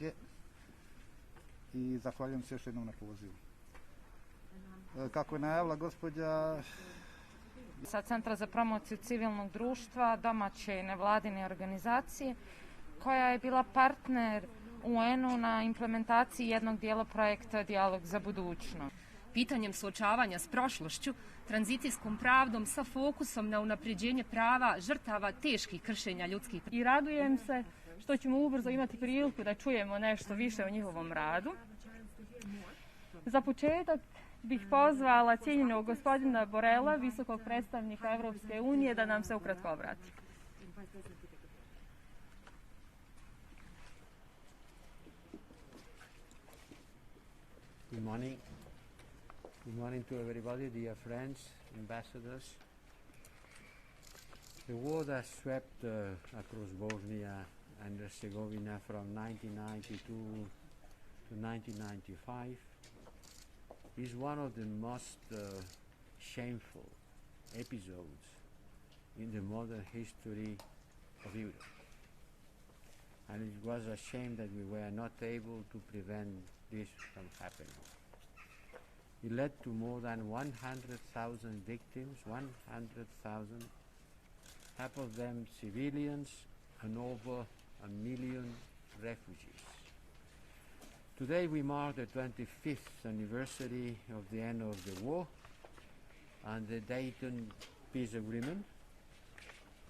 kolege i zahvaljujem se još jednom na pozivu. Kako je najavila gospođa... Sa Centra za promociju civilnog društva, domaće nevladine organizacije, koja je bila partner UN-u na implementaciji jednog dijela projekta Dijalog za budućnost. Pitanjem suočavanja s prošlošću, tranzicijskom pravdom sa fokusom na unapređenje prava žrtava teških kršenja ljudskih prava. I radujem se što ćemo ubrzo imati priliku da čujemo nešto više o njihovom radu. Za početak bih pozvala cijenjenog gospodina Borrella, visokog predstavnika Evropske unije, da nam se ukratko obrati. Good morning. Good morning to everybody, dear friends, ambassadors. The war that swept across Bosnia and Herzegovina from 1992 to 1995 is one of the most shameful episodes in the modern history of Europe. And it was a shame that we were not able to prevent this from happening. It led to more than 100,000 victims, 100,000, half of them civilians, and over 1 million refugees. Today we mark the 25th anniversary of the end of the war and the Dayton Peace Agreement,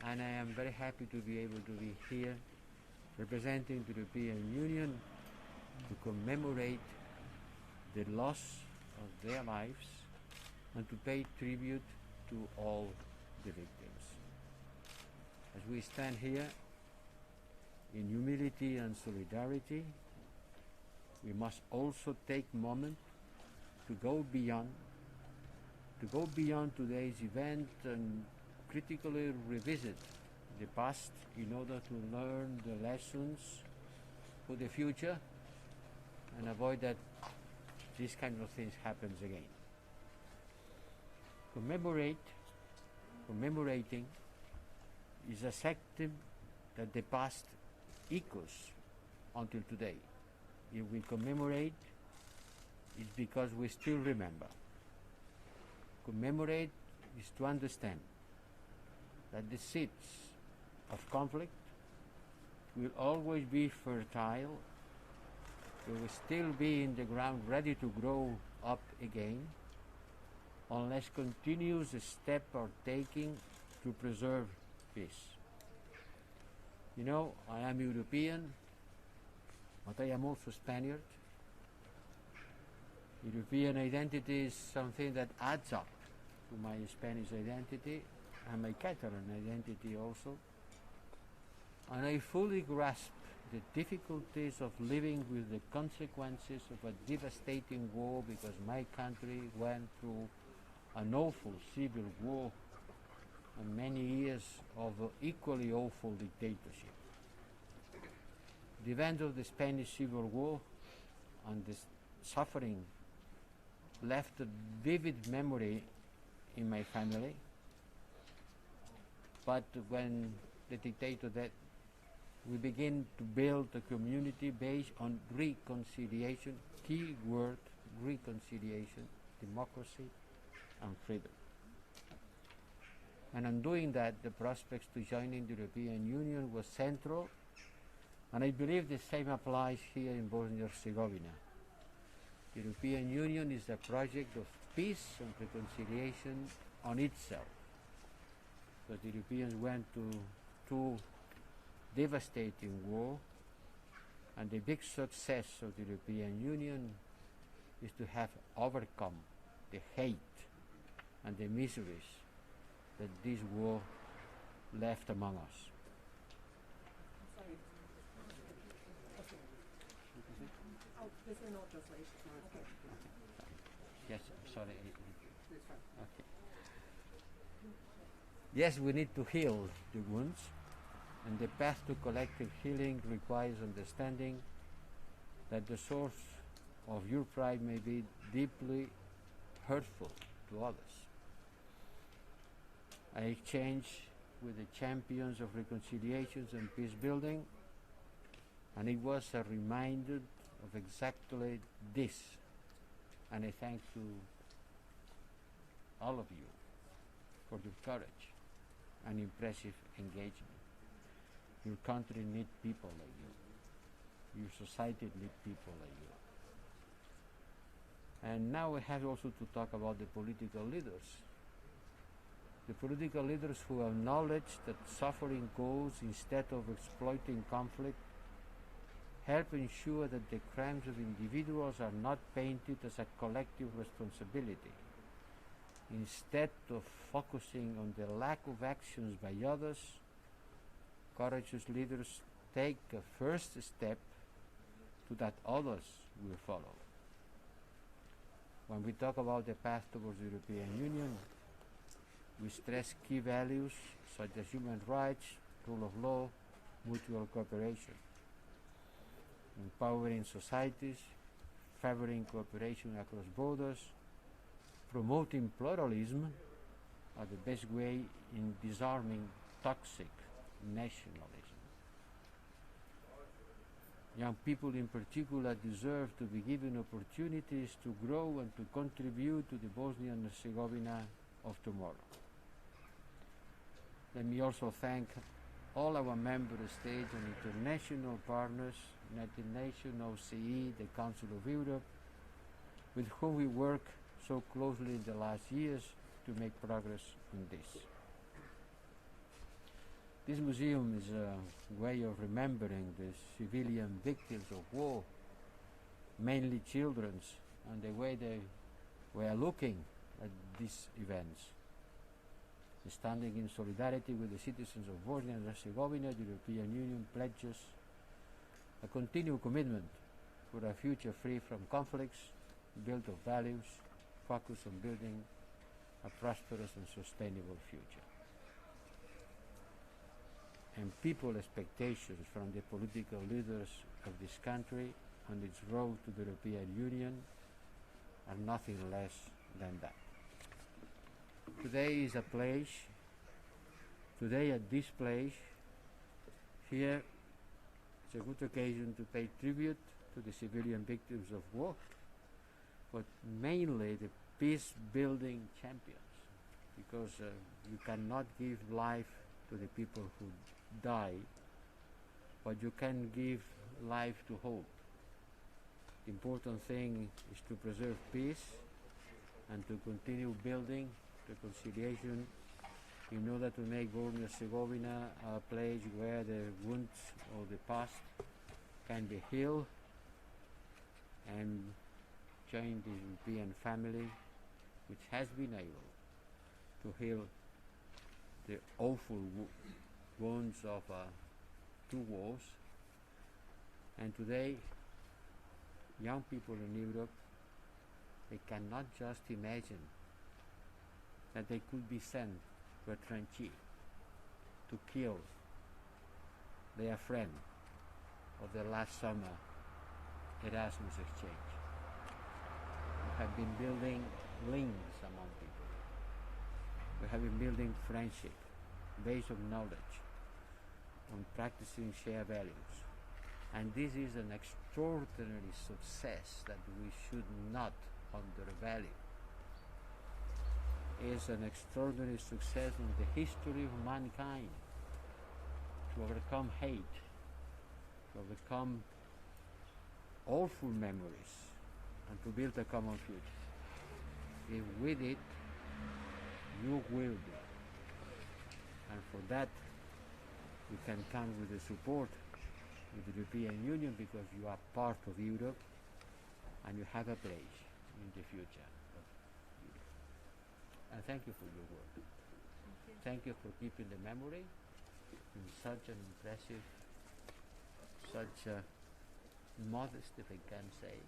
and I am very happy to be able to be here representing the European Union to commemorate the loss of their lives and to pay tribute to all the victims. As we stand here in humility and solidarity, we must also take a moment to go beyond today's event and critically revisit the past in order to learn the lessons for the future and avoid that these kind of things happens again. Commemorating is accepting that the past echoes until today. If we commemorate, it's because we still remember. Commemorate is to understand that the seeds of conflict will always be fertile. They will still be in the ground ready to grow up again unless continuous steps are taken to preserve peace. You know, I am European, but I am also Spaniard. European identity is something that adds up to my Spanish identity and my Catalan identity also. And I fully grasp the difficulties of living with the consequences of a devastating war, because my country went through an awful civil war and many years of equally awful dictatorship. The event of the Spanish Civil War and the suffering left a vivid memory in my family, but when the dictator died, we begin to build a community based on reconciliation, key word, reconciliation, democracy and freedom. And in doing that, the prospects to joining the European Union was central, and I believe the same applies here in Bosnia and Herzegovina. The European Union is a project of peace and reconciliation on itself. But the Europeans went to two devastating war, and the big success of the European Union is to have overcome the hate and the miseries that this war left among us. Yes, sorry. Okay. Yes, we need to heal the wounds, and the path to collective healing requires understanding that the source of your pride may be deeply hurtful to others. I exchange with the champions of reconciliations and peace building, And it was a reminder of exactly this. And I thank to all of you for your courage and impressive engagement. Your country needs people like you. Your society needs people like you. And now we have also to talk about the political leaders. The political leaders who acknowledge that suffering goes instead of exploiting conflict, help ensure that the crimes of individuals are not painted as a collective responsibility. Instead of focusing on the lack of actions by others, courageous leaders take a first step so that others will follow. When we talk about the path towards the European Union, we stress key values such as human rights, rule of law, mutual cooperation. Empowering societies, favoring cooperation across borders, promoting pluralism are the best way in disarming toxic nationalism. Young people in particular deserve to be given opportunities to grow and to contribute to the Bosnia and Herzegovina of tomorrow. Let me also thank all our member states and international partners, United Nations, OCE, the Council of Europe, with whom we work so closely in the last years to make progress in this. This museum is a way of remembering the civilian victims of war, mainly children, and the way they were looking at these events. Standing in solidarity with the citizens of Bosnia and Herzegovina, the European Union pledges a continued commitment for a future free from conflicts, built of values, focused on building a prosperous and sustainable future. And people's expectations from the political leaders of this country on its road to the European Union are nothing less than that. Today is a place, today at this place, here, it's a good occasion to pay tribute to the civilian victims of war, but mainly the peace-building champions, because you cannot give life to the people who die, but you can give life to hope. The important thing is to preserve peace and to continue building reconciliation in order to make Bosnia and Herzegovina a place where the wounds of the past can be healed and join the European family, which has been able to heal the awful wounds of two wars. And today, young people in Europe, they cannot just imagine that they could be sent to a tranchee to kill their friend of the last summer Erasmus exchange. We have been building links among people. We have been building friendship based on knowledge, on practicing shared values. And this is an extraordinary success that we should not undervalue. Is an extraordinary success in the history of mankind to overcome hate, to overcome awful memories, and to build a common future. If we did, you will do. And for that, you can count with the support of the European Union, because you are part of Europe and you have a place in the future. And thank you for your work. Thank you for keeping the memory in such an impressive, such a modest, if I can say,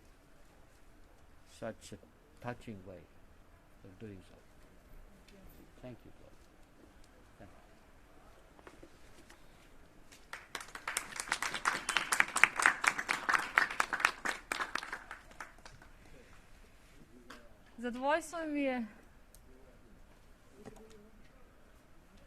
such a touching way of doing so. Thank you, Claude. Thank you. Zadovoljstvo mi je